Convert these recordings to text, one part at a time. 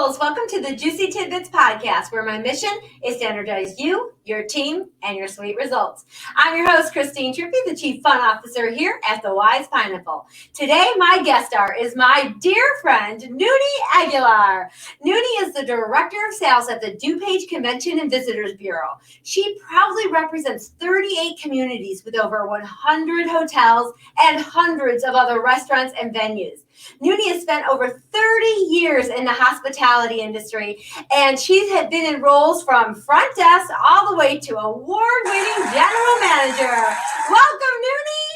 Goals. Welcome to the Juicy Tidbits podcast, where my mission is to energize you, your team, and your sweet results. I'm your host, Christine TWP, the Chief Fun Officer here at the Wise Pineapple. Today, my guest star is my dear friend, Noonie Aguilar. Noonie is the Director of Sales at the DuPage Convention Visitors Bureau. She proudly represents 38 communities with over 100 hotels and hundreds of other restaurants and venues. Noonie has spent over 30 years in the hospitality industry, and she had been in roles from front desk all the way to award-winning general manager. Welcome, Noonie.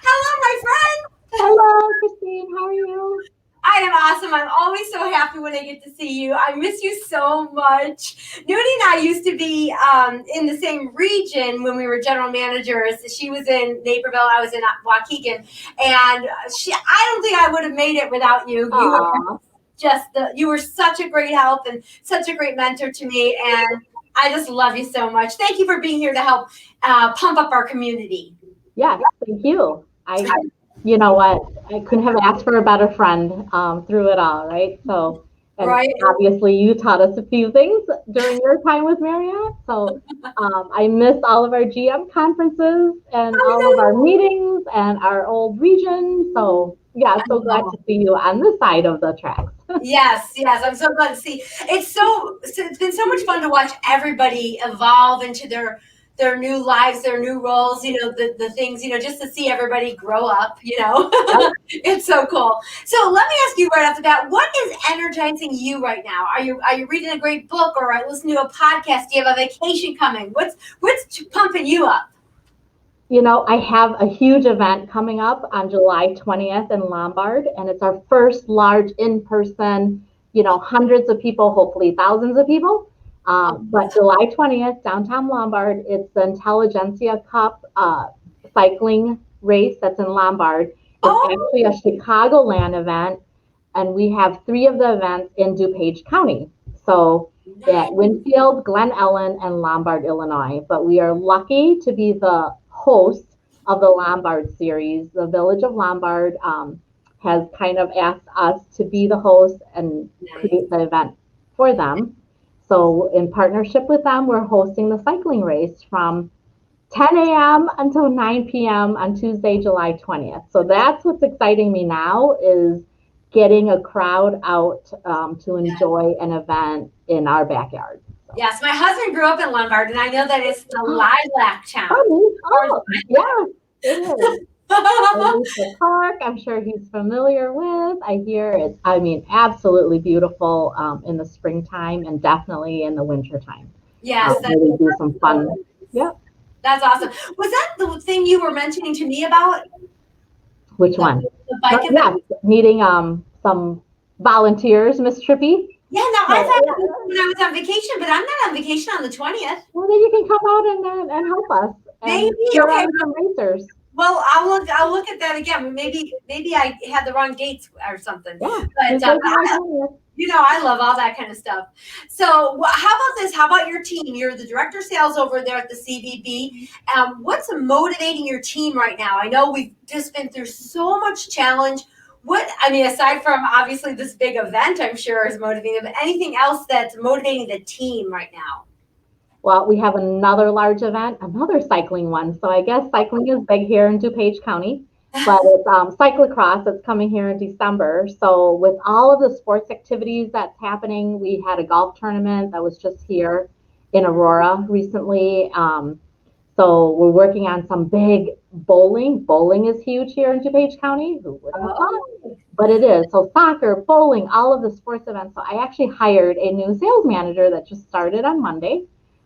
Hello, my friend. Hello, Christine. How are you? I am awesome. I'm always so happy when I get to see you. I miss you so much. Noonie and I used to be in the same region when we were general managers. She was in Naperville. I was in Waukegan. And I don't think I would have made it without you. You were such a great help and such a great mentor to me. And I just love you so much. Thank you for being here to help pump up our community. Yes, thank you. You know what? I couldn't have asked for a better friend through it all, right? So, and obviously you taught us a few things during your time with Marriott. So I miss all of our GM conferences and all of our meetings and our old region. So yeah, so glad to see you on this side of the tracks. Yes, I'm so glad to see. It's been so much fun to watch everybody evolve into their new lives, their new roles, the things, just to see everybody grow up, It's so cool. So let me ask you right off the bat, what is energizing you right now? Are you reading a great book or listening to a podcast? Do you have a vacation coming? What's pumping you up? I have a huge event coming up on July 20th in Lombard, and it's our first large in-person, hundreds of people, hopefully thousands of people. But July 20th, downtown Lombard, it's the Intelligentsia Cup cycling race that's in Lombard. It's actually a Chicagoland event, and we have 3 of the events in DuPage County. So at Winfield, Glen Ellen, and Lombard, Illinois. But we are lucky to be the host of the Lombard series. The Village of Lombard has kind of asked us to be the host and create the event for them. So in partnership with them, we're hosting the cycling race from 10 a.m. until 9 p.m. on Tuesday, July 20th. So that's what's exciting me now, is getting a crowd out to enjoy an event in our backyard. So. Yes, my husband grew up in Lombard, and I know that it's the lilac town. Yeah, it is. Park, I'm sure he's familiar with. I hear it's, absolutely beautiful in the springtime and definitely in the wintertime. Yes. Really do some fun. Yep. That's awesome. Was that the thing you were mentioning to me about? Which one? The bike event? Yeah, meeting some volunteers, Miss Trippy. Yeah, no, I thought it was when I was on vacation, but I'm not on vacation on the 20th. Well, then you can come out and help us. Maybe. Okay. Some racers. Well, I'll look at that again. Maybe I had the wrong dates or something. Yeah. But I love all that kind of stuff. So how about this? How about your team? You're the director of sales over there at the CVB. What's motivating your team right now? I know we've just been through so much challenge. Aside from obviously this big event, I'm sure is motivating, but anything else that's motivating the team right now? Well, we have another large event, another cycling one. So I guess cycling is big here in DuPage County, but it's cyclocross that's coming here in December. So with all of the sports activities that's happening, we had a golf tournament that was just here in Aurora recently. So we're working on some big bowling. Bowling is huge here in DuPage County. Who wouldn't have thought? But it is. So soccer, bowling, all of the sports events. So I actually hired a new sales manager that just started on Monday.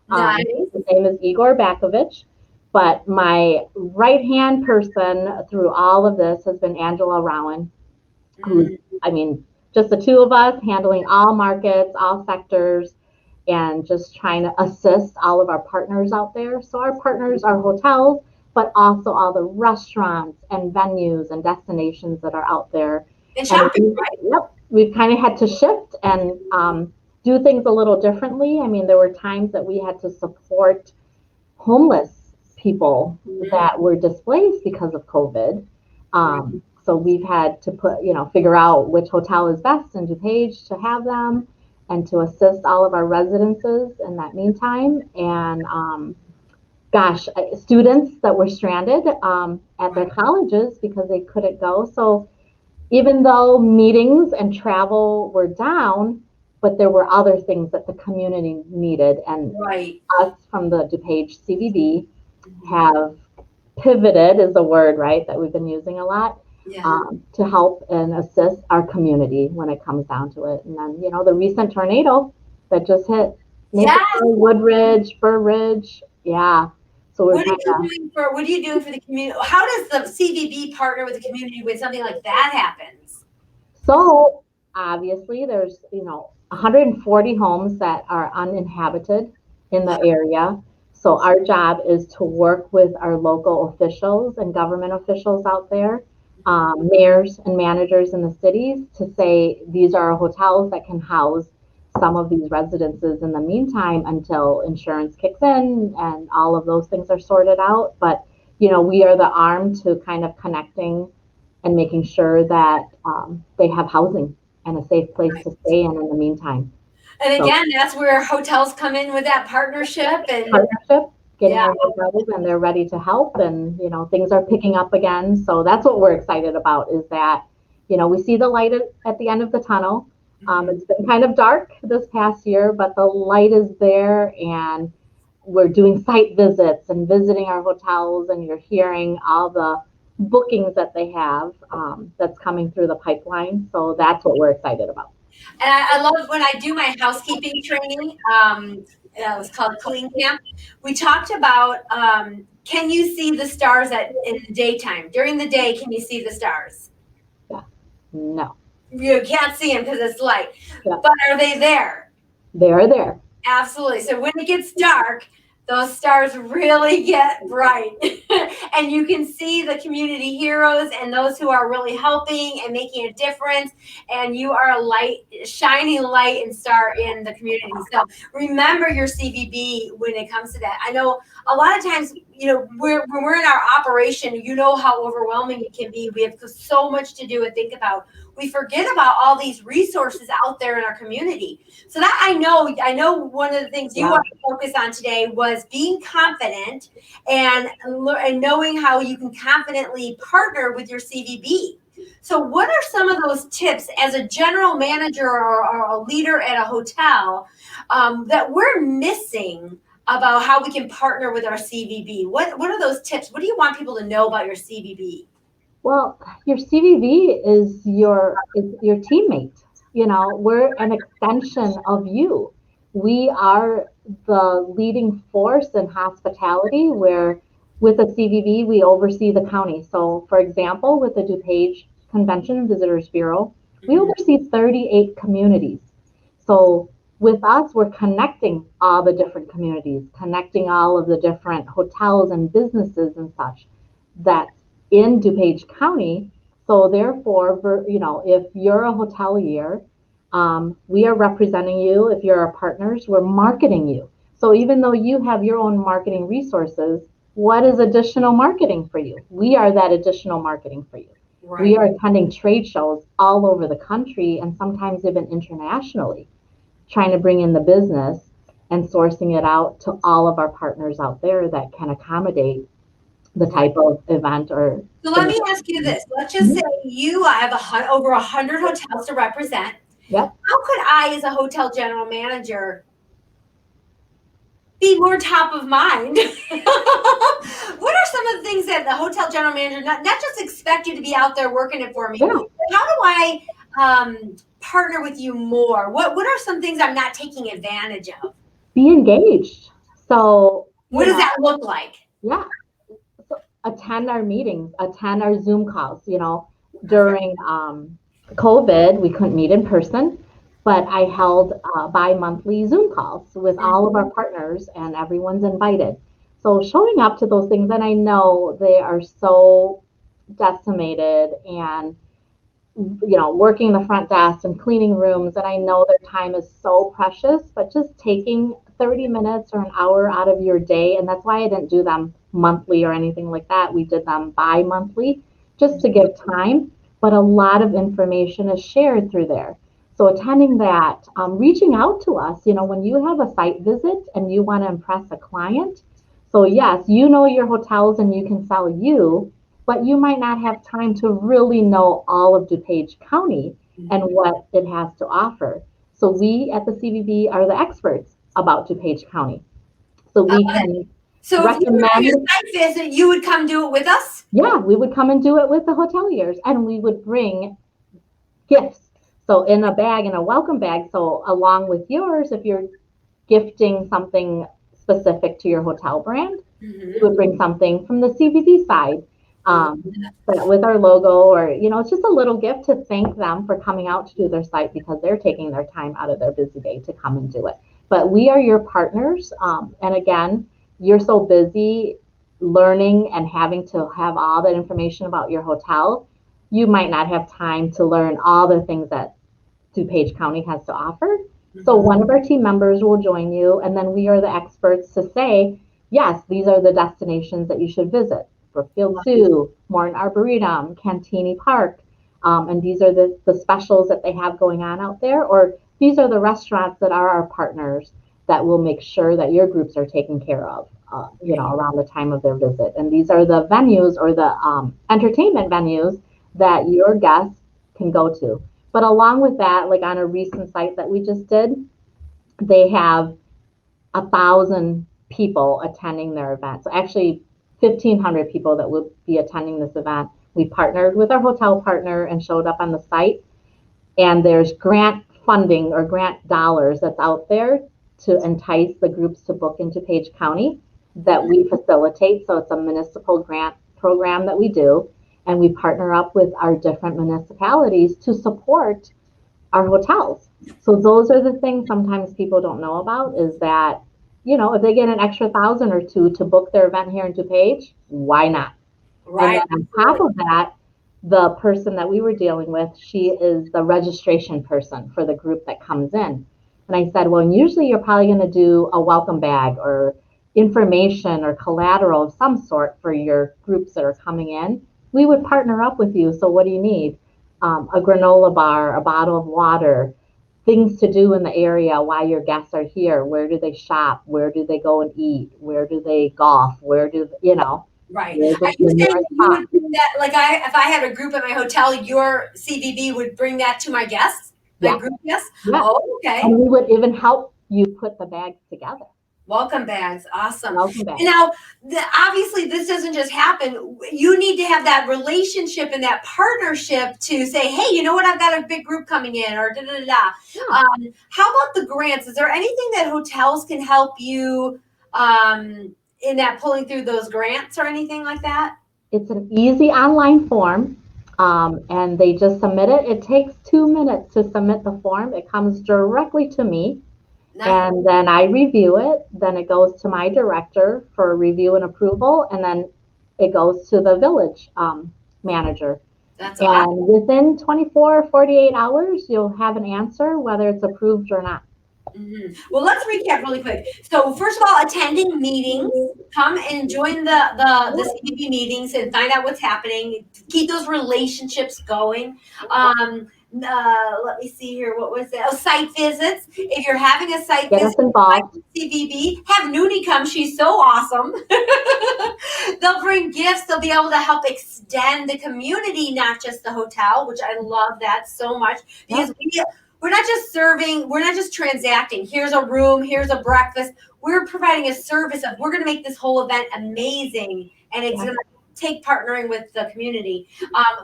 Nice. His name is Igor Bakovich, but my right-hand person through all of this has been Angela Rowan, who's, just the 2 of us handling all markets, all sectors, and just trying to assist all of our partners out there. So our partners are hotels, but also all the restaurants and venues and destinations that are out there. And shopping, right? Yep. We've kind of had to shift and do things a little differently. There were times that we had to support homeless people that were displaced because of COVID. So we've had to figure out which hotel is best in DuPage to have them and to assist all of our residences in that meantime. And students that were stranded at their colleges because they couldn't go. So even though meetings and travel were down, but there were other things that the community needed. And us from the DuPage CVB have pivoted, is a word, right, that we've been using a lot, to help and assist our community when it comes down to it. And then, the recent tornado that just hit Woodridge, Fur Ridge. Yeah. So what are you doing for the community? How does the CVB partner with the community when something like that happens? So obviously there's 140 homes that are uninhabited in the area. So our job is to work with our local officials and government officials out there, mayors and managers in the cities, to say these are hotels that can house some of these residences in the meantime until insurance kicks in and all of those things are sorted out. But, we are the arm to kind of connecting and making sure that they have housing and a safe place to stay in the meantime. And again, that's where hotels come in with that partnership. Getting our hotels, and they're ready to help, and things are picking up again. So that's what we're excited about, is that we see the light at the end of the tunnel. It's been kind of dark this past year, but the light is there, and we're doing site visits and visiting our hotels, and you're hearing all the bookings that they have that's coming through the pipeline. So that's what we're excited about. And I love when I do my housekeeping training. It was called Clean Camp. We talked about, can you see the stars in the daytime? During the day, can you see the stars? Yeah. No. You can't see them because it's light. Yeah. But are they there? They're there. Absolutely. So when it gets dark, those stars really get bright. And you can see the community heroes and those who are really helping and making a difference. And you are a shining light and star in the community. So remember your CVB when it comes to that. I know a lot of times, when we're in our operation, how overwhelming it can be. We have so much to do and think about. We forget about all these resources out there in our community. So that I know one of the things you want to focus on today was being confident and knowing how you can confidently partner with your CVB. So what are some of those tips as a general manager or a leader at a hotel that we're missing about how we can partner with our CVB? What are those tips? What do you want people to know about your CVB? Well, your CVB is your teammate. We're an extension of you. We are the leading force in hospitality, where with a CVB, we oversee the county. So, for example, with the DuPage Convention Visitors Bureau, we oversee 38 communities. So with us, we're connecting all the different communities, connecting all of the different hotels and businesses and such that in DuPage County. So therefore, if you're a hotelier, we are representing you. If you're our partners, we're marketing you. So even though you have your own marketing resources, what is additional marketing for you? We are that additional marketing for you. Right. We are attending trade shows all over the country and sometimes even internationally, trying to bring in the business and sourcing it out to all of our partners out there that can accommodate the type of event. So let me ask you this. Let's just say you have over 100 hotels to represent. Yep. How could I, as a hotel general manager, be more top of mind? What are some of the things that the hotel general manager, not just expect you to be out there working it for me, but how do I partner with you more? What are some things I'm not taking advantage of? Be engaged. So what does that look like? Yeah. Attend our meetings, attend our Zoom calls. During COVID, we couldn't meet in person, but I held bi-monthly Zoom calls with all of our partners, and everyone's invited. So showing up to those things, and I know they are so decimated and, working the front desk and cleaning rooms, and I know their time is so precious, but just taking 30 minutes or an hour out of your day, and that's why I didn't do them monthly or anything like that. We did them bi-monthly just to give time but a lot of information is shared through there. So attending that, reaching out to us, when you have a site visit and you want to impress a client. So yes, you know your hotels and you can sell you, but you might not have time to really know all of DuPage County and what it has to offer. So we at the CVB are the experts about DuPage County. So we can So if you were doing recommend. a site visit, you would come do it with us? Yeah, we would come and do it with the hoteliers, and we would bring gifts. So in a bag, in a welcome bag. So along with yours, if you're gifting something specific to your hotel brand, we would bring something from the CVB side, with our logo, or it's just a little gift to thank them for coming out to do their site because they're taking their time out of their busy day to come and do it. But we are your partners, and again, you're so busy learning and having to have all that information about your hotel, you might not have time to learn all the things that DuPage County has to offer. So one of our team members will join you, and then we are the experts to say, yes, these are the destinations that you should visit. Brookfield Zoo, Morton Arboretum, Cantini Park, and these are the specials that they have going on out there, or these are the restaurants that are our partners that will make sure that your groups are taken care of, around the time of their visit. And these are the venues or the entertainment venues that your guests can go to. But along with that, like on a recent site that we just did, they have 1,000 people attending their event. So actually 1,500 people that will be attending this event. We partnered with our hotel partner and showed up on the site. And there's grant funding or grant dollars that's out there to entice the groups to book into Page County that we facilitate. So it's a municipal grant program that we do. And we partner up with our different municipalities to support our hotels. So those are the things sometimes people don't know about, is that, if they get an extra 1,000 or two to book their event here in DuPage, why not? Right. And then on top of that, the person that we were dealing with, she is the registration person for the group that comes in. And I said, well, usually you're probably going to do a welcome bag or information or collateral of some sort for your groups that are coming in. We would partner up with you. So what do you need? A granola bar, a bottle of water, things to do in the area while your guests are here. Where do they shop? Where do they go and eat? Where do they golf? Where do, Right. Are you saying you would do that, like if I had a group at my hotel, your CVB would bring that to my guests? My group guests? Yeah. Oh, okay. And we would even help you put the bags together. Welcome bags. Awesome. Welcome bags. And now, obviously, this doesn't just happen. You need to have that relationship and that partnership to say, hey, you know what? I've got a big group coming in, or da-da-da-da. Yeah. How about the grants? Is there anything that hotels can help you in that pulling through those grants or anything like that? It's an easy online form, and they just submit it. It takes 2 minutes to submit the form. It comes directly to me. Nice. And then I review it. Then it goes to my director for review and approval. And then it goes to the village manager. That's and awesome. Within 24 or 48 hours, you'll have an answer whether it's approved or not. Mm-hmm. Well, let's recap really quick. So first of all, attending meetings, come and join the CVB meetings and find out what's happening. Keep those relationships going. Let me see here. What was it? Oh, site visits. If you're having a site visit, CVB, have Noonie come. She's so awesome. They'll bring gifts. They'll be able to help extend the community, not just the hotel, which I love that so much, because we're not just serving, we're not just transacting. Here's a room, here's a breakfast. We're providing a service of, we're going to make this whole event amazing, and it's going to take partnering with the community.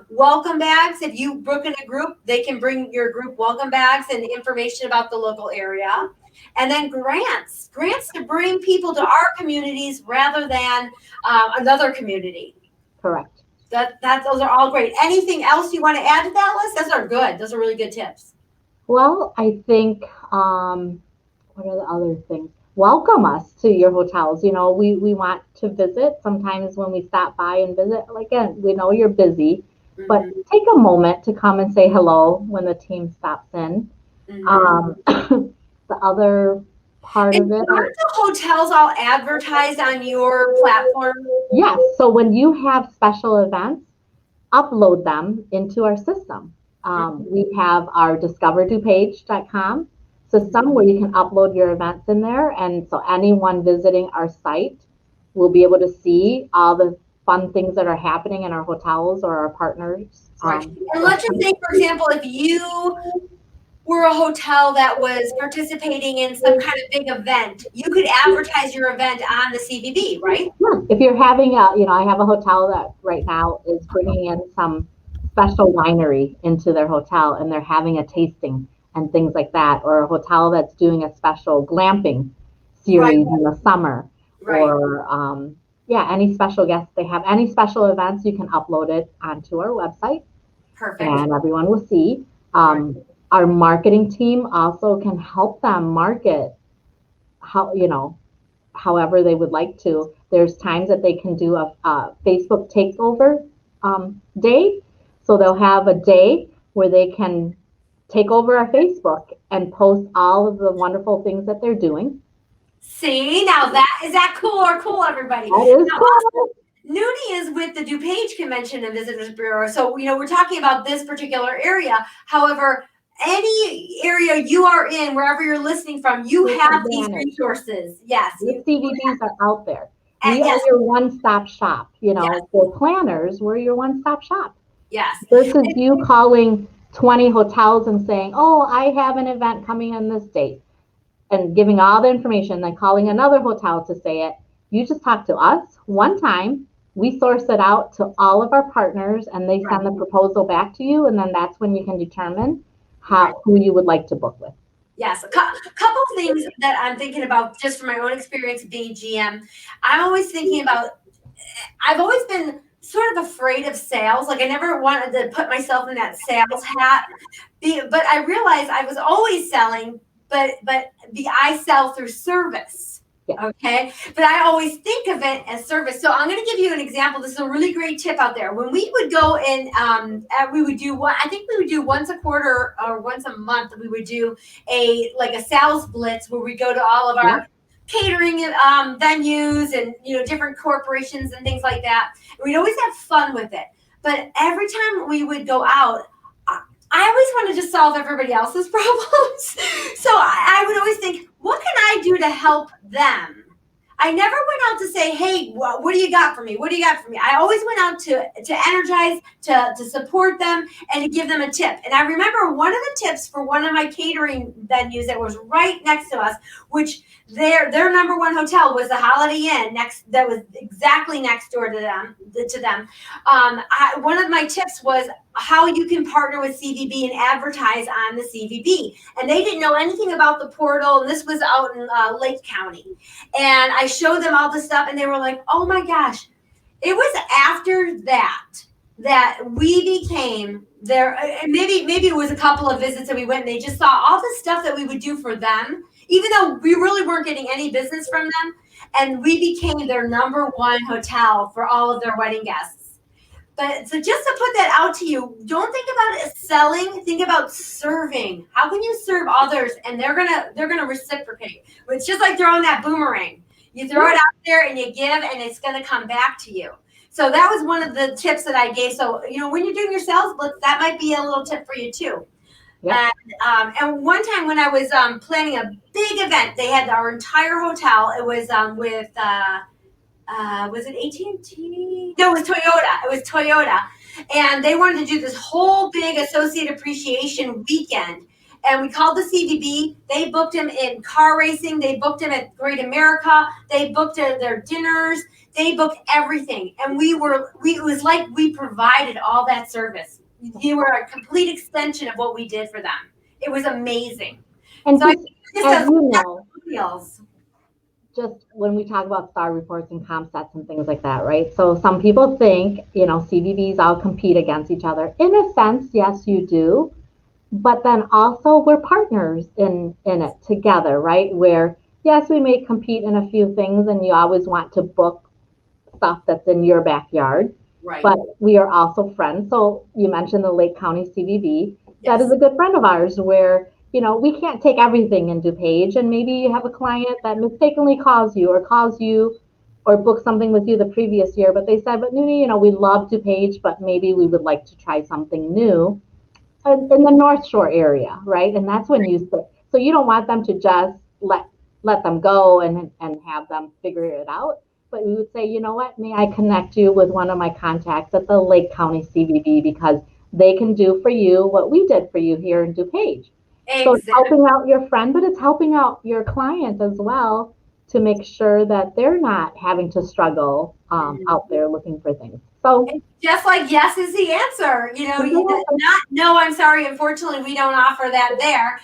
Welcome bags. If you book in a group, they can bring your group welcome bags and information about the local area. And then grants to bring people to our communities rather than another community. Correct. Those are all great. Anything else you want to add to that list? Those are good. Those are really good tips. Well, I think, what are the other things? Welcome us to your hotels. We want to visit. Sometimes when we stop by and visit, again, we know you're busy, but take a moment to come and say hello when the team stops in. The other part of it. Aren't the hotels all advertised on your platform? Yes. So when you have special events, upload them into our system. We have our discoverdupage.com system where you can upload your events in there. And so anyone visiting our site will be able to see all the fun things that are happening in our hotels or our partners. Right. And let's just say, for example, if you were a hotel that was participating in some kind of big event, you could advertise your event on the CVB, right? Yeah. If you're having I have a hotel that right now is bringing in some special winery into their hotel and they're having a tasting and things like that, or a hotel that's doing a special glamping series in the summer, or any special guests they have, any special events, you can upload it onto our website. Perfect. And everyone will see. Our marketing team also can help them market however they would like to. There's times that they can do a Facebook takeover day. So they'll have a day where they can take over our Facebook and post all of the wonderful things that they're doing. See, now is that cool or cool, everybody? That is cool. Noonie is with the DuPage Convention and Visitors Bureau. So, we're talking about this particular area. However, any area you are in, wherever you're listening from, you have these resources. Yes. The CVBs are out there. We are your one-stop shop. For planners, we're your one-stop shop. Yes. Versus you calling 20 hotels and saying, oh, I have an event coming on this date, and giving all the information, then calling another hotel to say it. You just talk to us one time. We source it out to all of our partners, and they send the proposal back to you, and then that's when you can determine who you would like to book with. Yes, a couple things that I'm thinking about just from my own experience being GM. I'm always thinking about, I've always been sort of afraid of sales. Like I never wanted to put myself in that sales hat, but I realized I was always selling, but I sell through service. Okay. But I always think of it as service. So I'm going to give you an example. This is a really great tip out there. When we would go and we would do I think we would do once a quarter or once a month, we would do a sales blitz where we go to all of our catering venues and, different corporations and things like that. And we'd always have fun with it. But every time we would go out, I always wanted to solve everybody else's problems. So I would always think, what can I do to help them? I never went out to say, hey, what do you got for me? What do you got for me? I always went out to energize, to support them, and to give them a tip. And I remember one of the tips for one of my catering venues that was right next to us, which their number one hotel was the Holiday Inn that was exactly next door to them. One of my tips was how you can partner with CVB and advertise on the CVB. And they didn't know anything about the portal. And this was out in Lake County. And I showed them all this stuff and they were like, oh my gosh. It was after that we became there. Maybe it was a couple of visits that we went and they just saw all the stuff that we would do for them, even though we really weren't getting any business from them. And we became their number one hotel for all of their wedding guests. But so just to put that out to you, don't think about it as selling. Think about serving. How can you serve others, and they're gonna reciprocate? It's just like throwing that boomerang. You throw it out there, and you give, and it's gonna come back to you. So that was one of the tips that I gave. So when you're doing your sales blitz, that might be a little tip for you too. Yep. And one time when I was planning a big event, they had our entire hotel. It was with. Was it AT&T? No, it was Toyota. And they wanted to do this whole big associate appreciation weekend. And we called the CVB. They booked them in car racing. They booked them at Great America. They booked their dinners. They booked everything. And it was like we provided all that service. You were a complete extension of what we did for them. It was amazing. And so just when we talk about star reports and comp sets and things like that, right? So some people think, CVBs all compete against each other. In a sense, yes, you do. But then also we're partners in it together, right? Where, yes, we may compete in a few things and you always want to book stuff that's in your backyard. Right. But we are also friends. So you mentioned the Lake County CVB. Yes. That is a good friend of ours where we can't take everything in DuPage, and maybe you have a client that mistakenly calls you or booked something with you the previous year, but they said, but Noonie, we love DuPage, but maybe we would like to try something new in the North Shore area, right? And that's when you say, so you don't want them to just let them go and have them figure it out. But we would say, you know what, may I connect you with one of my contacts at the Lake County CVB because they can do for you what we did for you here in DuPage. Exactly. So it's helping out your friend, but it's helping out your client as well to make sure that they're not having to struggle out there looking for things. So just like yes is the answer, not no, I'm sorry, unfortunately we don't offer that there.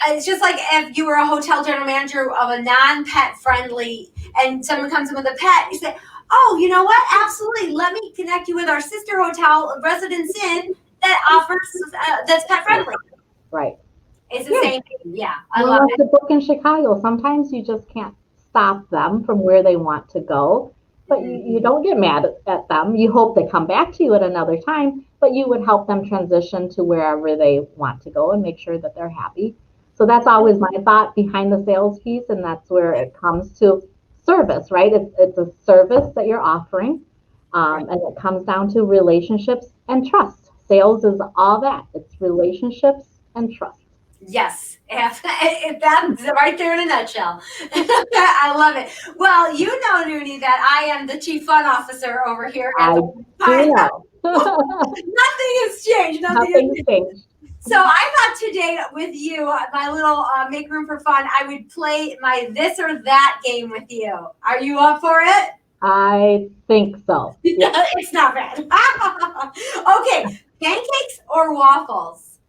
It's just like if you were a hotel general manager of a non-pet friendly and someone comes in with a pet, you say, oh, you know what, absolutely, let me connect you with our sister hotel, Residence Inn, that offers that's pet friendly. Right. It's the same thing. Yeah, I love it. The book in Chicago, sometimes you just can't stop them from where they want to go. But you don't get mad at them. You hope they come back to you at another time, but you would help them transition to wherever they want to go and make sure that they're happy. So that's always my thought behind the sales piece, and that's where it comes to service, right? It's a service that you're offering, and it comes down to relationships and trust. Sales is all that. It's relationships and trust. Yes, that's right there in a nutshell. I love it. Well, Noonie, that I am the Chief Fun Officer over here at the know. Nothing has changed. Nothing has changed. So I thought today with you, my little make room for fun, I would play my this or that game with you. Are you up for it? I think so. Yeah. It's not bad. Okay, pancakes or waffles?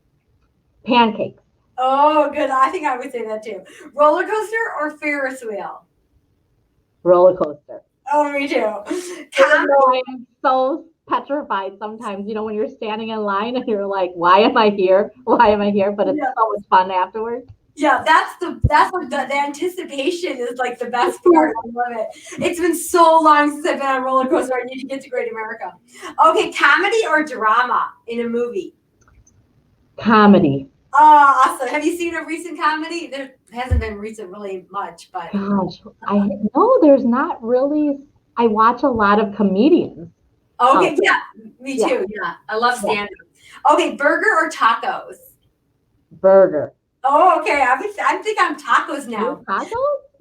Pancakes. Oh, good. I think I would say that too. Roller coaster or Ferris wheel? Roller coaster. Oh, me too. I'm so petrified sometimes, when you're standing in line and you're like, why am I here? Why am I here? But it's so much fun afterwards. Yeah, that's what the anticipation is like the best part. I love it. It's been so long since I've been on a roller coaster. I need to get to Great America. Okay, comedy or drama in a movie? Comedy. Oh, awesome. Have you seen a recent comedy? There hasn't been recent really much, but. Gosh, there's not really. I watch a lot of comedians. Okay, yeah, me too. Yeah, I love stand-up. Okay, burger or tacos? Burger. Oh, okay. I think I'm tacos now. Tacos?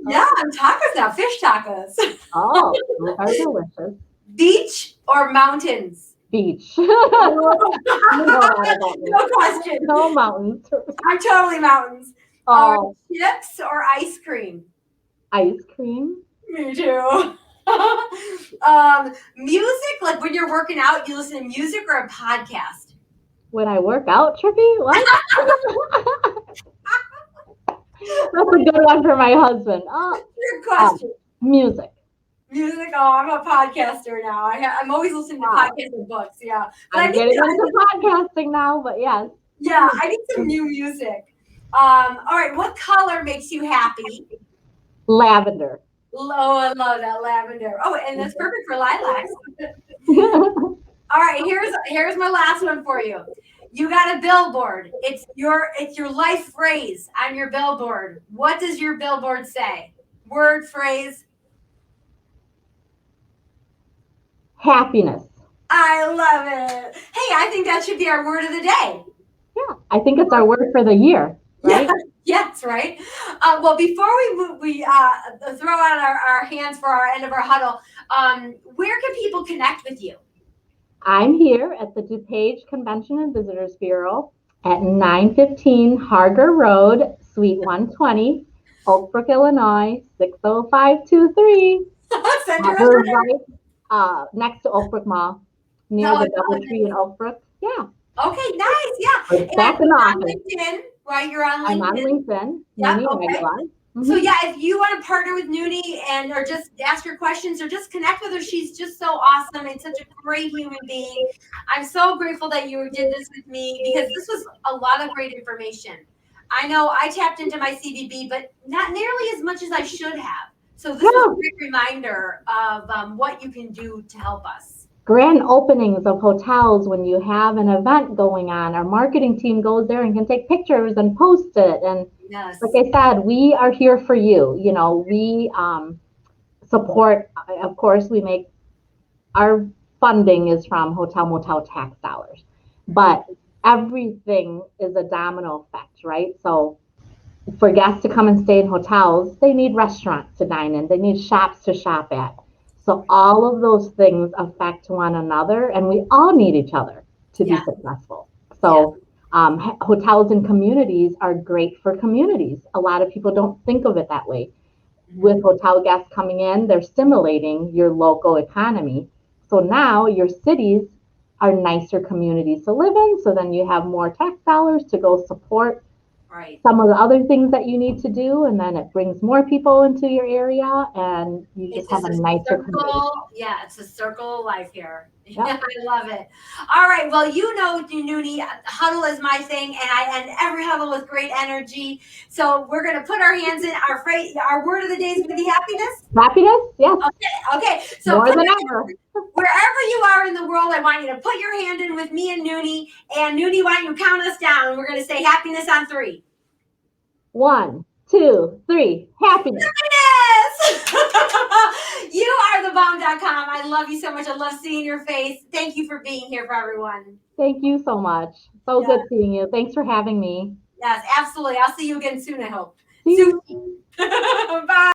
Yeah, I'm tacos now. Fish tacos. Oh, those are delicious. Beach or mountains? Beach. No question. No mountains. I'm totally mountains. Oh. Chips or ice cream? Ice cream. Me too. Music, like when you're working out, you listen to music or a podcast? When I work out, Trippy? What? That's a good one for my husband. Good question. Music. Music. Oh, I'm a podcaster now. I'm always listening to podcasts and books. Yeah, but I'm getting into podcasting now. But yes. Yeah, I need some new music. All right. What color makes you happy? Lavender. Oh, I love that lavender. Oh, and that's perfect for lilacs. All right. Here's my last one for you. You got a billboard. It's your life phrase on your billboard. What does your billboard say? Word, phrase. Happiness. I love it. Hey, I think that should be our word of the day. Yeah, I think it's our word for the year, right? Yeah, yes, right. Well, before we throw out our hands for our end of our huddle, where can people connect with you? I'm here at the DuPage Convention and Visitors Bureau at 915 Harger Road, Suite 120, Oak Brook, Illinois, 60523. We're right next to Oak Brook Mall, near the DoubleTree in Oak Brook. Yeah. Okay, nice. Yeah. Back in the office. LinkedIn, right? You're on LinkedIn. I'm on LinkedIn. Yeah. Noonie Aguilar. So yeah, if you want to partner with Noonie or just ask her questions or just connect with her, she's just so awesome and such a great human being. I'm so grateful that you did this with me because this was a lot of great information. I know I tapped into my CVB, but not nearly as much as I should have. So this is a great reminder of what you can do to help us. Grand openings of hotels when you have an event going on. Our marketing team goes there and can take pictures and post it. And like I said, we are here for you. We support. Of course, we make our funding is from hotel motel tax dollars, but everything is a domino effect, right? So for guests to come and stay in hotels, they need restaurants to dine in, they need shops to shop at. So all of those things affect one another, and we all need each other to be Yeah. successful. So hotels and communities are great for communities. A lot of people don't think of it that way. With hotel guests coming in, they're stimulating your local economy. So now your cities are nicer communities to live in. So then you have more tax dollars to go support some of the other things that you need to do. And then it brings more people into your area, and you just have a nicer community. Yeah, it's a circle of life here. Yep. I love it. All right. Well, you know, Noonie, huddle is my thing, and I end every huddle with great energy. So we're going to put our hands in. Our word of the day is going to be happiness. Happiness? Yes. Okay. So more than ever. Wherever you are in the world, I want you to put your hand in with me and Noonie. And Noonie, why don't you count us down? We're going to say happiness on 3. 1, 2, 3. Happiness. You are the bomb.com. I love you so much. I love seeing your face. Thank you for being here for everyone. Thank you so much. So good seeing you. Thanks for having me. Yes, absolutely. I'll see you again soon, I hope. See you. Bye.